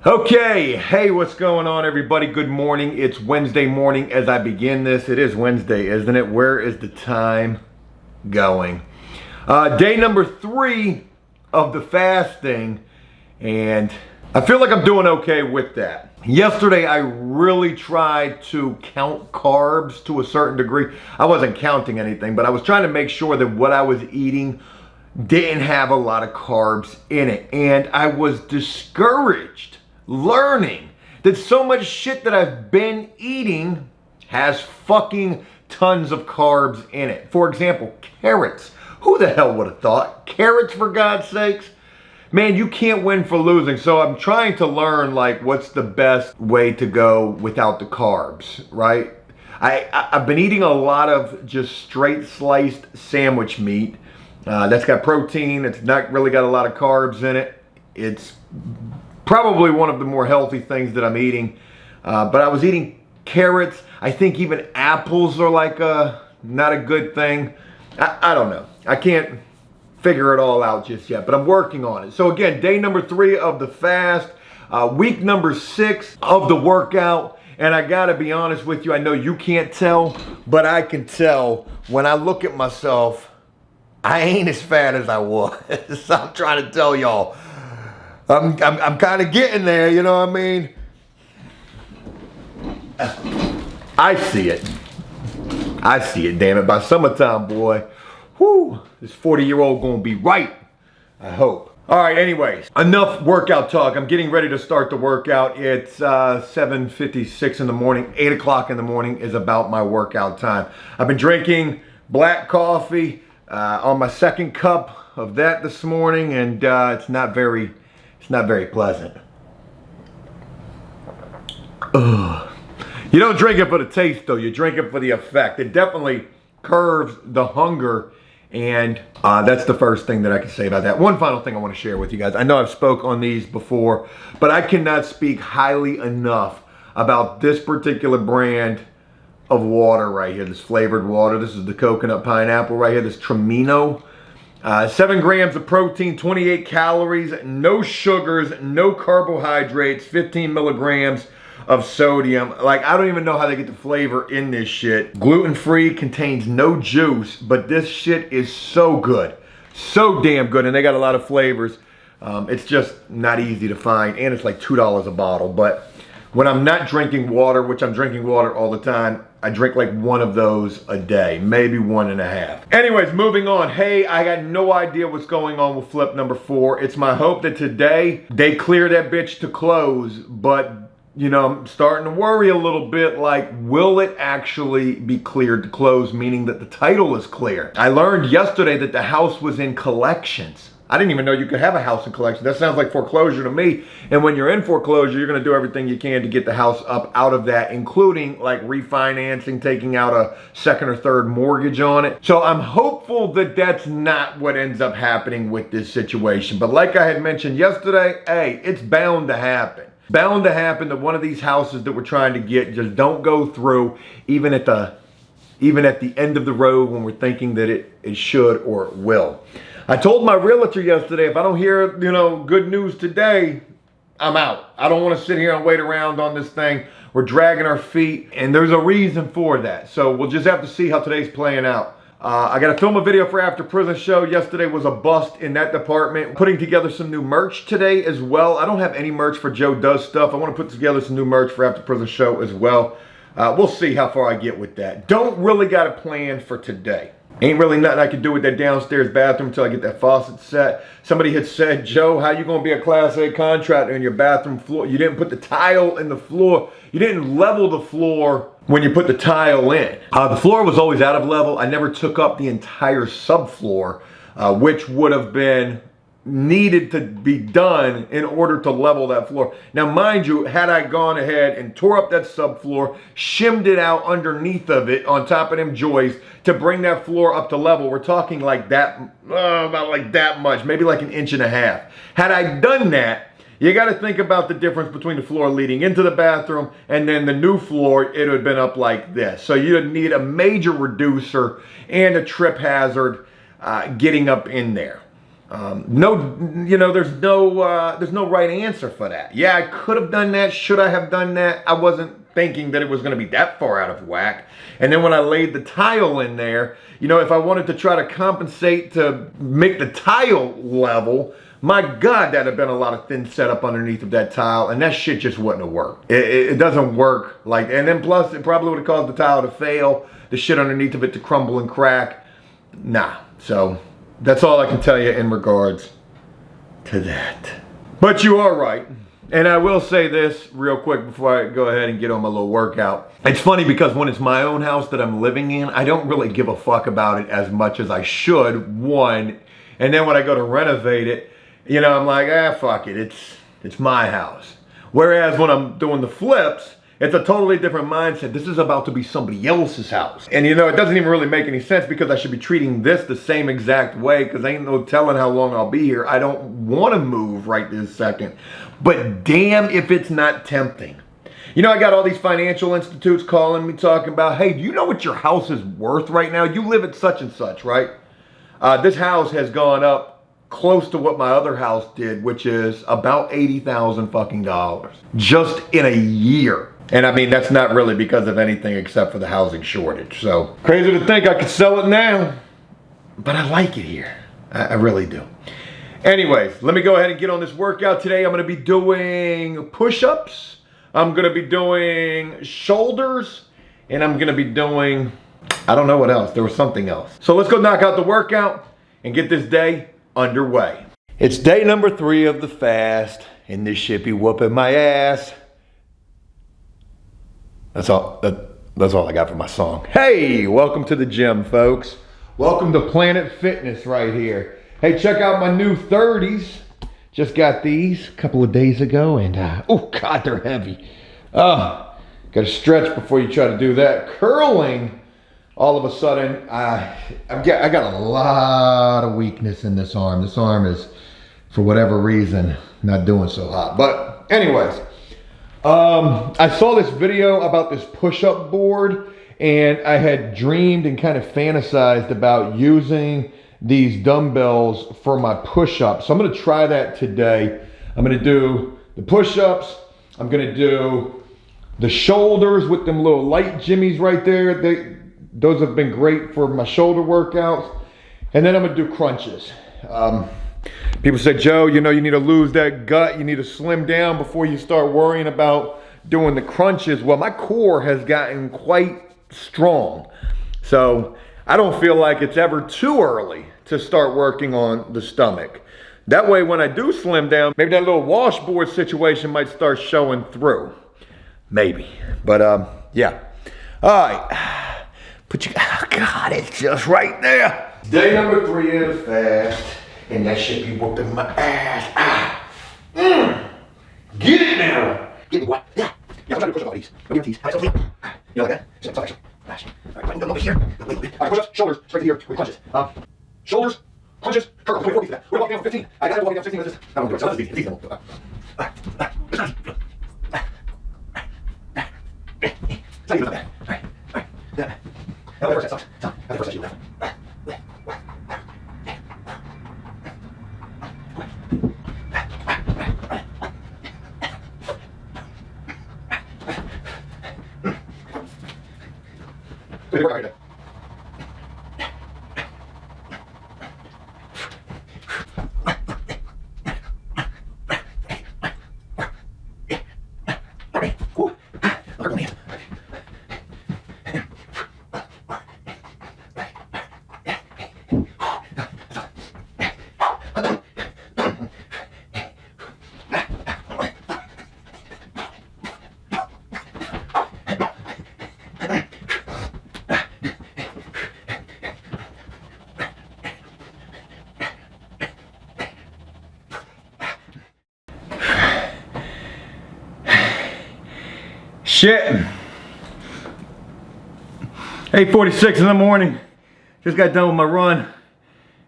Okay, hey, what's going on, everybody? Good morning. It's Wednesday morning as I begin this. It is Wednesday, isn't it? Where is the time going? Day number 3 of the fasting, and I feel like I'm doing okay with that. Yesterday, I really tried to count carbs to a certain degree. I wasn't counting anything, but I was trying to make sure that what I was eating didn't have a lot of carbs in it, and I was discouraged learning that so much shit that I've been eating has fucking tons of carbs in it. For example, carrots. Who the hell would have thought? Carrots, for God's sakes? Man, you can't win for losing. So I'm trying to learn, like, what's the best way to go without the carbs, right? I've been eating a lot of just straight sliced sandwich meat. That's got protein. It's not really got a lot of carbs in it. It's probably one of the more healthy things that I'm eating. But I was eating carrots. I think even apples are like not a good thing. I don't know. I can't figure it all out just yet, but I'm working on it. So again, day number 3 of the fast, week number 6 of the workout. And I gotta be honest with you, I know you can't tell, but I can tell when I look at myself, I ain't as fat as I was. So I'm trying to tell y'all. I'm kind of getting there, you know what I mean? I see it. I see it, damn it. By summertime, boy, whoo, this 40-year-old gonna be right, I hope. All right, anyways, enough workout talk. I'm getting ready to start the workout. It's 7:56 in the morning. 8 o'clock in the morning is about my workout time. I've been drinking black coffee on my second cup of that this morning, and it's not very pleasant. Ugh. You don't drink it for the taste, though. You drink it for the effect. It definitely curbs the hunger, and that's the first thing that I can say about that. One final thing I want to share with you guys. I know I've spoke on these before, but I cannot speak highly enough about this particular brand of water right here, this flavored water. This is the coconut pineapple right here, this Tramino. 7 grams of protein, 28 calories, no sugars, no carbohydrates, 15 milligrams of sodium. Like, I don't even know how they get the flavor in this shit. Gluten-free, contains no juice, but this shit is so good. So damn good, and they got a lot of flavors. It's just not easy to find, and it's like $2 a bottle. But when I'm not drinking water, which I'm drinking water all the time, I drink like 1 of those a day, maybe 1.5. Anyways, moving on. Hey, I got no idea what's going on with flip number 4. It's my hope that today they clear that bitch to close, but you know, I'm starting to worry a little bit, like, will it actually be cleared to close, meaning that the title is clear? I learned yesterday that the house was in collections. I didn't even know you could have a house in collection. That sounds like foreclosure to me. And when you're in foreclosure, you're going to do everything you can to get the house up out of that, including like refinancing, taking out a second or third mortgage on it. So I'm hopeful that that's not what ends up happening with this situation. But like I had mentioned yesterday, hey, it's bound to happen. Bound to happen that one of these houses that we're trying to get just don't go through, even at the end of the road when we're thinking that it should or it will. I told my realtor yesterday, if I don't hear, you know, good news today, I'm out. I don't want to sit here and wait around on this thing. We're dragging our feet, and there's a reason for that. So we'll just have to see how today's playing out. I got to film a video for After Prison Show. Yesterday was a bust in that department. Putting together some new merch today as well. I don't have any merch for Joe Does Stuff. I want to put together some new merch for After Prison Show as well. We'll see how far I get with that. Don't really got a plan for today. Ain't really nothing I can do with that downstairs bathroom until I get that faucet set. Somebody had said, Joe, how you gonna be a Class A contractor in your bathroom floor? You didn't put the tile in the floor. You didn't level the floor when you put the tile in. The floor was always out of level. I never took up the entire subfloor, which would have been needed to be done in order to level that floor. Now, mind you, had I gone ahead and tore up that subfloor, shimmed it out underneath of it on top of them joists to bring that floor up to level, we're talking like that, about like that much, maybe like 1.5 inches. Had I done that, you got to think about the difference between the floor leading into the bathroom and then the new floor. It would have been up like this. So you'd need a major reducer and a trip hazard getting up in there. There's no right answer for that. Yeah, I could have done that. Should I have done that? I wasn't thinking that it was going to be that far out of whack. And then when I laid the tile in there, if I wanted to try to compensate to make the tile level, my God, that'd have been a lot of thin setup underneath of that tile, and that shit just wouldn't have worked. It doesn't work like, and then plus it probably would have caused the tile to fail, the shit underneath of it to crumble and crack. Nah, so that's all I can tell you in regards to that. But you are right. And I will say this real quick before I go ahead and get on my little workout. It's funny because when it's my own house that I'm living in, I don't really give a fuck about it as much as I should, one. And then when I go to renovate it, I'm like, fuck it, it's my house. Whereas when I'm doing the flips, it's a totally different mindset. This is about to be somebody else's house. And it doesn't even really make any sense because I should be treating this the same exact way because ain't no telling how long I'll be here. I don't want to move right this second. But damn if it's not tempting. I got all these financial institutes calling me talking about, hey, do you know what your house is worth right now? You live at such and such, right? This house has gone up close to what my other house did, which is about $80,000 fucking dollars just in a year. And I mean, that's not really because of anything except for the housing shortage. So crazy to think I could sell it now, but I like it here. I really do. Anyways, let me go ahead and get on this workout today. I'm going to be doing push-ups. I'm going to be doing shoulders, and I'm going to be doing, I don't know what else. There was something else. So let's go knock out the workout and get this day underway. It's day number 3 of the fast, and this shit be whooping my ass. That's all I got for my song. Hey, welcome to the gym, folks. Welcome to Planet Fitness right here. Hey, check out my new 30s. Just got these a couple of days ago, and oh God, they're heavy. Got to stretch before you try to do that. Curling, all of a sudden, I got a lot of weakness in this arm. This arm is, for whatever reason, not doing so hot. But anyways, I saw this video about this push-up board, and I had dreamed and kind of fantasized about using these dumbbells for my push-ups. So I'm going to try that today. I'm going to do the push-ups. I'm going to do the shoulders with them little light jimmies right there. Those have been great for my shoulder workouts. And then I'm going to do crunches. People say, Joe, you need to lose that gut. You need to slim down before you start worrying about doing the crunches. Well, my core has gotten quite strong. So I don't feel like it's ever too early to start working on the stomach. That way, when I do slim down, maybe that little washboard situation might start showing through. Maybe. But yeah. All right. Oh God, it's just right there. Day number 3 of the fast. And that should be whooping my ass. Get it now. Get me what? Yeah. Yeah, I'm trying to push up all these. Go give these. How myself clean. You like that? So action. All right, over here. All right, push ups, shoulders, straight to here with crunches. Shoulders, crunches, curls. 24 feet for that. We're walking down for 15. I got to walk down for 15 minutes. I don't do it. So this is easy. It's not even that. All right. Yeah. Now the first set. Stop. Now the first set you left. Good work right there. Shit. 8:46 in the morning. Just got done with my run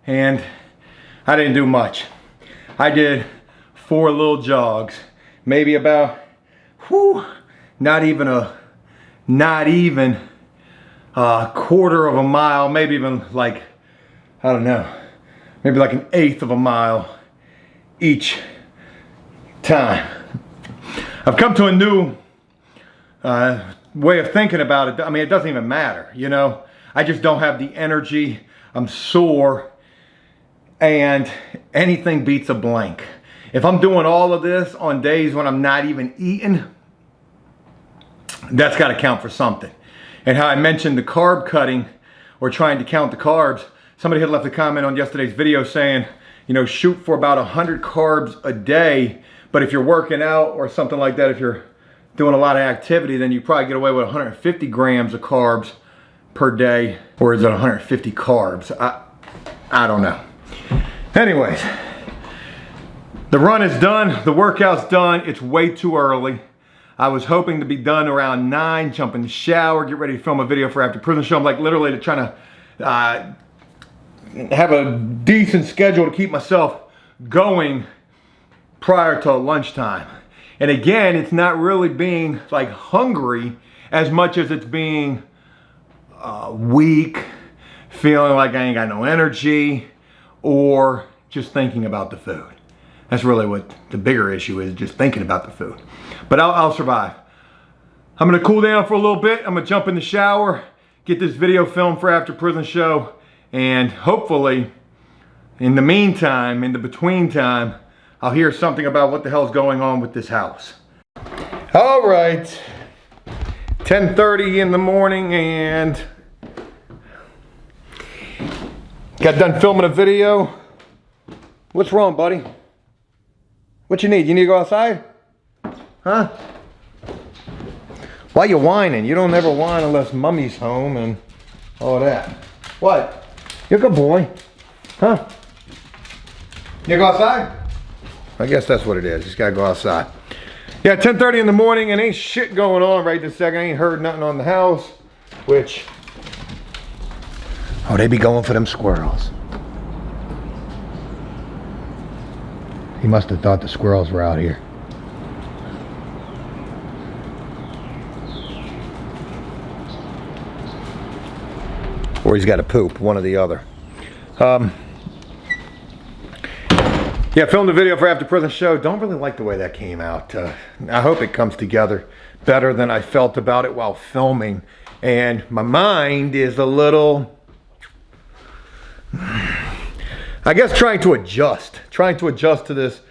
and I didn't do much. I did 4 little jogs, maybe about, not even a quarter of a mile, maybe even like, I don't know, maybe like 1/8 of a mile each time. I've come to a new way of thinking about it. I mean, it doesn't even matter, you know. I just don't have the energy. I'm sore, and anything beats a blank. If I'm doing all of this on days when I'm not even eating, that's got to count for something. And how I mentioned the carb cutting, or trying to count the carbs, somebody had left a comment on yesterday's video saying, you know, shoot for about 100 carbs a day, but if you're working out or something like that, if you're doing a lot of activity, then you probably get away with 150 grams of carbs per day. Or is it 150 carbs? I don't know. Anyways, the run is done, the workout's done. It's way too early. I was hoping to be done around 9, jump in the shower, get ready to film a video for after prison show. I'm like literally trying to have a decent schedule to keep myself going prior to lunchtime. And again, it's not really being like hungry as much as it's being weak, feeling like I ain't got no energy, or just thinking about the food. That's really what the bigger issue is, just thinking about the food. But I'll survive. I'm gonna cool down for a little bit. I'm gonna jump in the shower, get this video filmed for after prison show, and hopefully, in the meantime, in the between time, I'll hear something about what the hell's going on with this house. All right, 10:30 in the morning, and got done filming a video. What's wrong, buddy? What you need? You need to go outside? Huh? Why you whining? You don't ever whine unless mommy's home and all that. What? You're a good boy. Huh? You go outside? I guess that's what it is. Just gotta go outside. Yeah, 10:30 in the morning, and ain't shit going on right this second. I ain't heard nothing on the house, which... Oh, they be going for them squirrels. He must have thought the squirrels were out here. Or he's got to poop, one or the other. Yeah, filmed a video for after prison show. Don't really like the way that came out. I hope it comes together better than I felt about it while filming. And my mind is a little... I guess trying to adjust to this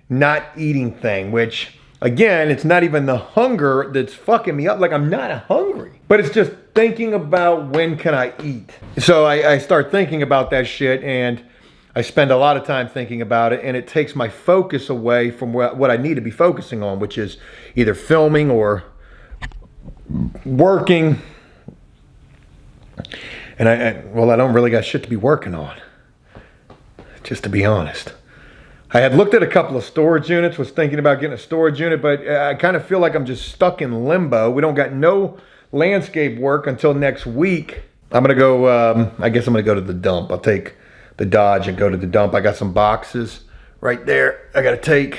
not eating thing, which again, it's not even the hunger that's fucking me up. Like, I'm not hungry, but it's just thinking about when can I eat. So I start thinking about that shit, and I spend a lot of time thinking about it, and it takes my focus away from what I need to be focusing on, which is either filming or working. And I don't really got shit to be working on, just to be honest. I had looked at a couple of storage units, was thinking about getting a storage unit, but I kind of feel like I'm just stuck in limbo. We don't got no landscape work until next week. I'm gonna go, I guess I'm gonna go to the dump. I'll take the Dodge and go to the dump. I got some boxes right there I gotta take,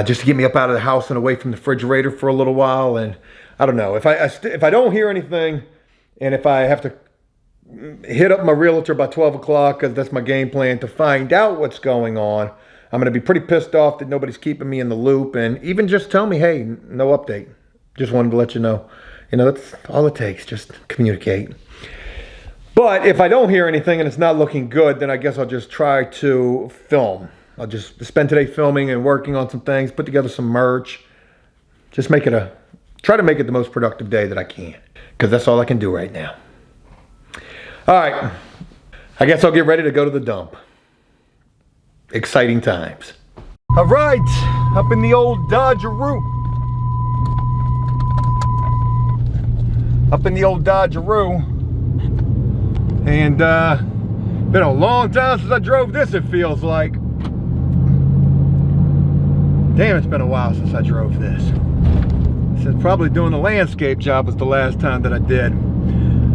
just to get me up out of the house and away from the refrigerator for a little while. And I don't know, if I don't hear anything, and if I have to hit up my realtor by 12 o'clock, because that's my game plan, to find out what's going on, I'm going to be pretty pissed off that nobody's keeping me in the loop, and even just tell me, hey, no update. Just wanted to let you know. You know, that's all it takes, just communicate. But if I don't hear anything and it's not looking good, then I guess I'll just try to film. I'll just spend today filming and working on some things, put together some merch. Just try to make it the most productive day that I can, because that's all I can do right now. All right, I guess I'll get ready to go to the dump. Exciting times. All right, up in the old Dodgeroo. Up in the old Dodgeroo. And been a long time since I drove this, it feels like. Damn, it's been a while since I drove this. Since probably doing the landscape job was the last time that I did.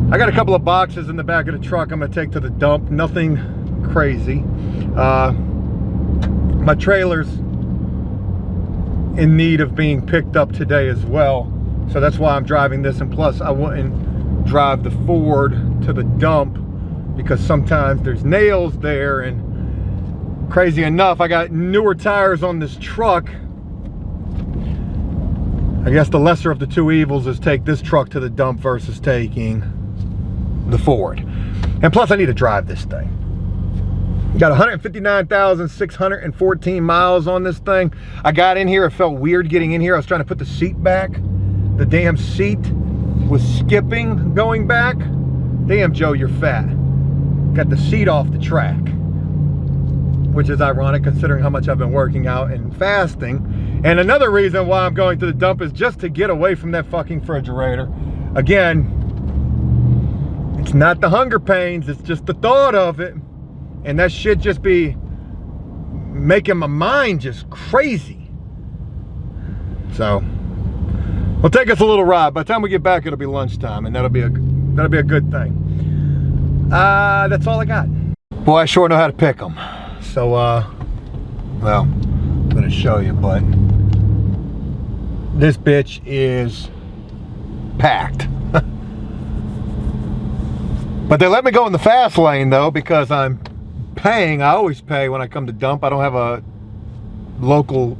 I got a couple of boxes in the back of the truck I'm gonna take to the dump. Nothing crazy. My trailer's in need of being picked up today as well. So that's why I'm driving this. And plus I wouldn't drive the Ford to the dump because sometimes there's nails there and Crazy enough, I got newer tires on this truck. I guess the lesser of the two evils is take this truck to the dump versus taking the Ford. And plus I need to drive this thing. Got 159,614 miles on this thing. I got in here, it felt weird getting in here. I was trying to put the seat back. The damn seat was skipping going back. Damn, Joe, you're fat. Got the seat off the track, which is ironic considering how much I've been working out and fasting. And another reason why I'm going to the dump is just to get away from that fucking refrigerator. Again, it's not the hunger pains, it's just the thought of it. And that shit just be making my mind just crazy. So, it'll take us a little ride. By the time we get back, it'll be lunchtime, and that'll be a good thing. That's all I got. Boy, I sure know how to pick them. So, well, I'm gonna show you, but this bitch is packed. But they let me go in the fast lane though, because I'm paying. I always pay when I come to dump. I don't have a local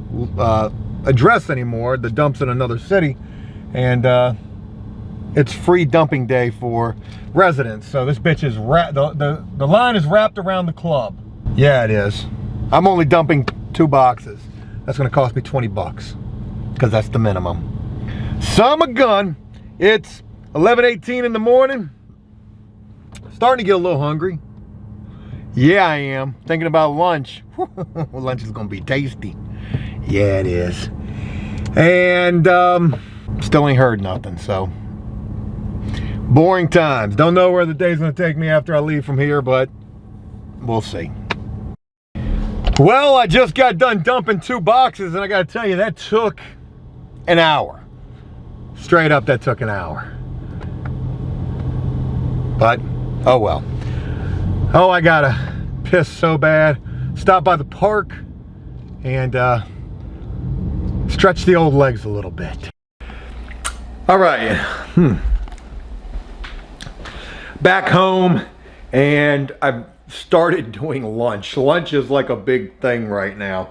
address anymore. The dump's in another city, and it's free dumping day for residents. So this bitch is the line is wrapped around the club. Yeah, it is. I'm only dumping 2 boxes. That's gonna cost me 20 bucks because that's the minimum. Son of a gun, it's 11:18 in the morning. Starting to get a little hungry. Yeah, I am. Thinking about lunch. Lunch is gonna be tasty. Yeah, it is. And still ain't heard nothing, so. Boring times. Don't know where the day's gonna take me after I leave from here, but we'll see. Well, I just got done dumping 2 boxes, and I gotta tell you, that took an hour. Straight up, that took an hour. But, oh well. Oh, I gotta piss so bad. Stop by the park and stretch the old legs a little bit. All right. Back home, and I've started doing lunch. Lunch is like a big thing right now.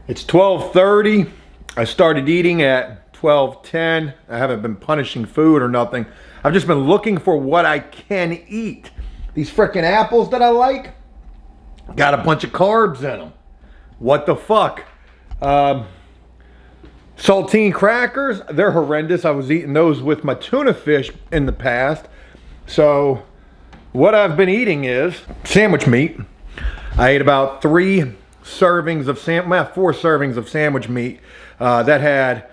It's 12:30. I started eating at 12:10. I haven't been punishing food or nothing. I've just been looking for what I can eat. These frickin' apples that I like got a bunch of carbs in them. What the fuck? Saltine crackers, they're horrendous. I was eating those with my tuna fish in the past. So what I've been eating is sandwich meat. I ate about 4 servings of sandwich meat that had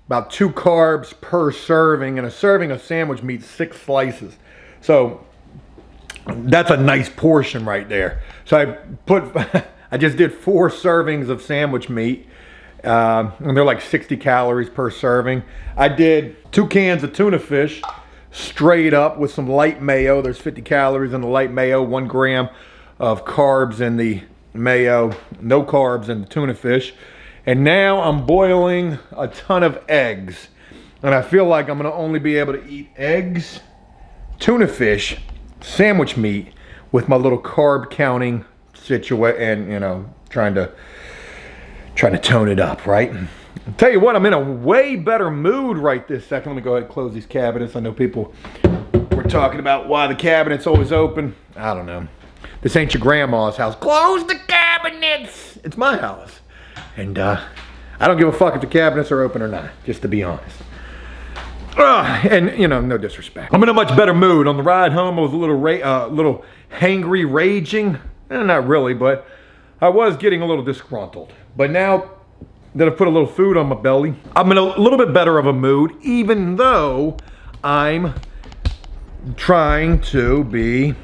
about 2 carbs per serving, and a serving of sandwich meat, 6 slices. So that's a nice portion right there. So I just did 4 servings of sandwich meat, and they're like 60 calories per serving. I did 2 cans of tuna fish straight up with some light mayo. There's 50 calories in the light mayo, 1 gram of carbs in the mayo, no carbs in the tuna fish. And now I'm boiling a ton of eggs. And I feel like I'm gonna only be able to eat eggs, tuna fish, sandwich meat with my little carb counting situation, and you know, trying to tone it up, right? I'll tell you what, I'm in a way better mood right this second. Let me go ahead and close these cabinets. I know people were talking about why the cabinet's always open. I don't know. This ain't your grandma's house. Close the cabinets! It's my house. And I don't give a fuck if the cabinets are open or not, just to be honest. And you know, no disrespect. I'm in a much better mood. On the ride home, I was a little hangry, raging. Not really, but I was getting a little disgruntled. But now that I've put a little food on my belly, I'm in a little bit better of a mood, even though I'm trying to be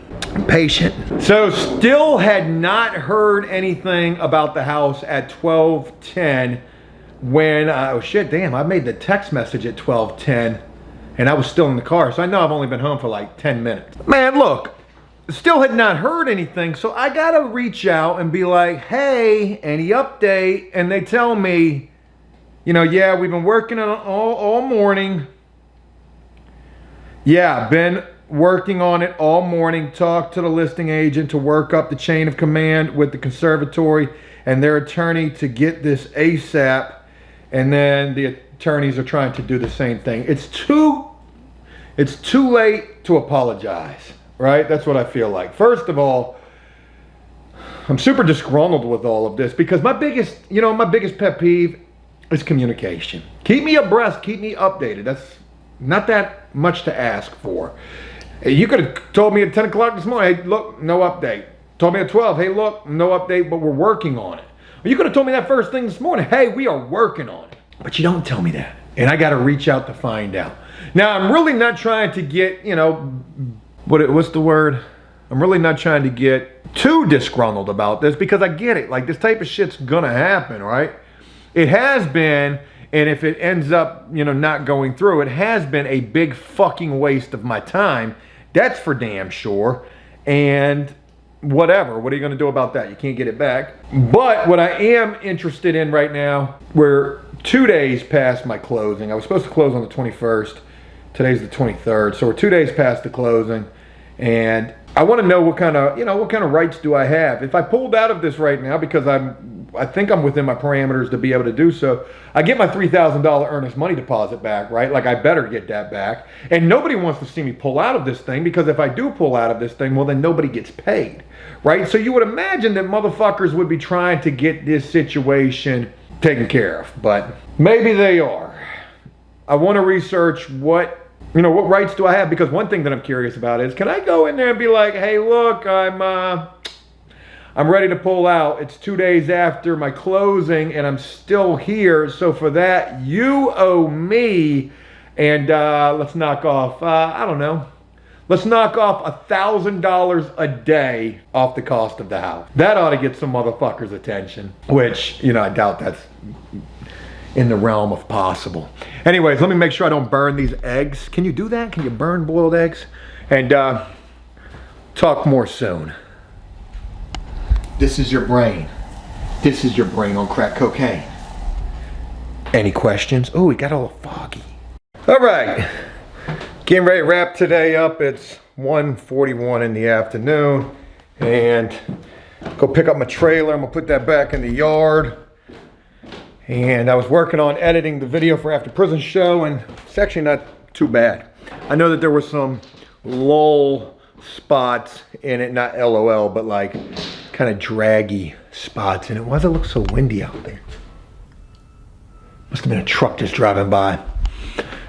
patient. So still had not heard anything about the house at 12:10 when, oh shit, damn, I made the text message at 12:10 and I was still in the car. So I know I've only been home for like 10 minutes. Man, look, still had not heard anything. So I gotta reach out and be like, hey, any update? And they tell me, you know, yeah, we've been working on all morning. Yeah, been working on it all morning, talked to the listing agent to work up the chain of command with the conservatory and their attorney to get this ASAP. And then the attorneys are trying to do the same thing. It's too late to apologize, right? That's what I feel like. First of all, I'm super disgruntled with all of this because my biggest pet peeve is communication. Keep me abreast, keep me updated. That's not that much to ask for. You could have told me at 10 o'clock this morning, hey, look, no update. Told me at 12, hey, look, no update, but we're working on it. Or you could have told me that first thing this morning, hey, we are working on it. But you don't tell me that. And I got to reach out to find out. Now, I'm really not trying to get, what's the word? I'm really not trying to get too disgruntled about this because I get it. Like, this type of shit's gonna happen, right? It has been, and if it ends up, not going through, it has been a big fucking waste of my time. That's for damn sure. And whatever, what are you gonna do about that? You can't get it back. But what I am interested in right now, we're 2 days past my closing. I was supposed to close on the 21st. Today's the 23rd. So we're 2 days past the closing. And I want to know what kind of rights do I have? If I pulled out of this right now because I think I'm within my parameters to be able to do so, I get my $3,000 earnest money deposit back, right? Like, I better get that back. And nobody wants to see me pull out of this thing because if I do pull out of this thing, well, then nobody gets paid, right? So you would imagine that motherfuckers would be trying to get this situation taken care of, but maybe they are. I want to research what rights do I have? Because one thing that I'm curious about is, can I go in there and be like, hey, look, I'm ready to pull out. It's 2 days after my closing and I'm still here. So for that, you owe me. And let's knock off, let's knock off $1,000 a day off the cost of the house. That ought to get some motherfuckers' attention, which, I doubt that's in the realm of possible. Anyways, let me make sure I don't burn these eggs. Can you do that? Can you burn boiled eggs? And talk more soon. This is your brain. This is your brain on crack cocaine. Any questions? Oh, it got all foggy. All right. Getting ready to wrap today up. It's 1:41 in the afternoon. And go pick up my trailer. I'm gonna put that back in the yard. And I was working on editing the video for After Prison Show, and it's actually not too bad. I know that there were some lull spots in it, not LOL, but like kind of draggy spots in it. Why does it look so windy out there? Must have been a truck just driving by.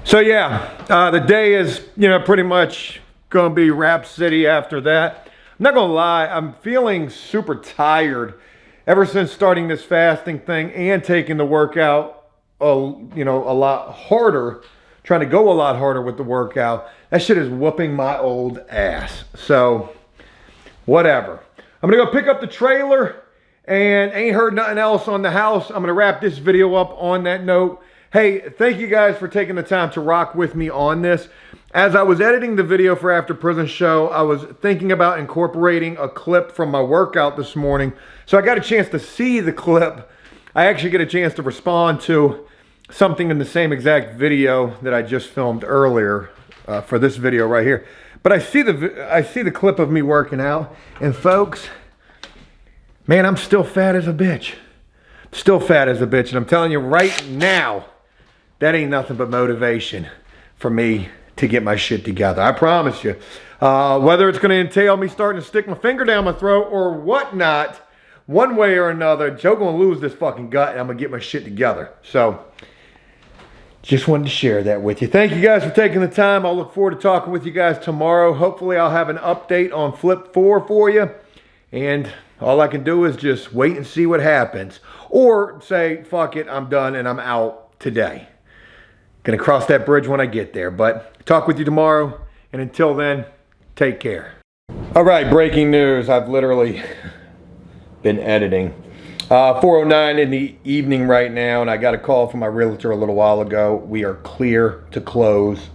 So yeah, the day is, pretty much gonna be Rap City after that. I'm not gonna lie, I'm feeling super tired. Ever since starting this fasting thing and taking the workout, a lot harder, trying to go a lot harder with the workout, that shit is whooping my old ass. So, whatever. I'm gonna go pick up the trailer and ain't heard nothing else on the house. I'm gonna wrap this video up on that note. Hey, thank you guys for taking the time to rock with me on this. As I was editing the video for After Prison Show, I was thinking about incorporating a clip from my workout this morning. So I got a chance to see the clip. I actually get a chance to respond to something in the same exact video that I just filmed earlier for this video right here. But I see the clip of me working out, and folks, man, I'm still fat as a bitch. Still fat as a bitch, and I'm telling you right now, that ain't nothing but motivation for me to get my shit together. I promise you. Whether it's going to entail me starting to stick my finger down my throat or whatnot, one way or another, Joe going to lose this fucking gut and I'm going to get my shit together. So, just wanted to share that with you. Thank you guys for taking the time. I'll look forward to talking with you guys tomorrow. Hopefully I'll have an update on Flip 4 for you. And all I can do is just wait and see what happens. Or say, fuck it, I'm done and I'm out today. Gonna cross that bridge when I get there. But talk with you tomorrow. And until then, take care. All right, breaking news. I've literally been editing. 4:09 in the evening right now, and I got a call from my realtor a little while ago. We are clear to close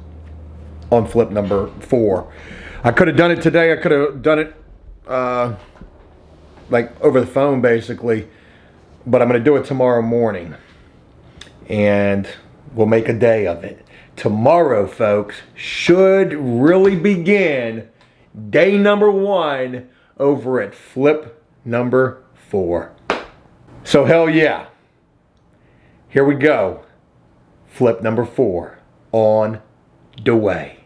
on flip number 4. I could have done it today. I could have done it like over the phone basically, but I'm going to do it tomorrow morning. And we'll make a day of it. Tomorrow, folks, should really begin day number 1 over at flip number 4. So hell yeah. Here we go. Flip number 4 on the way.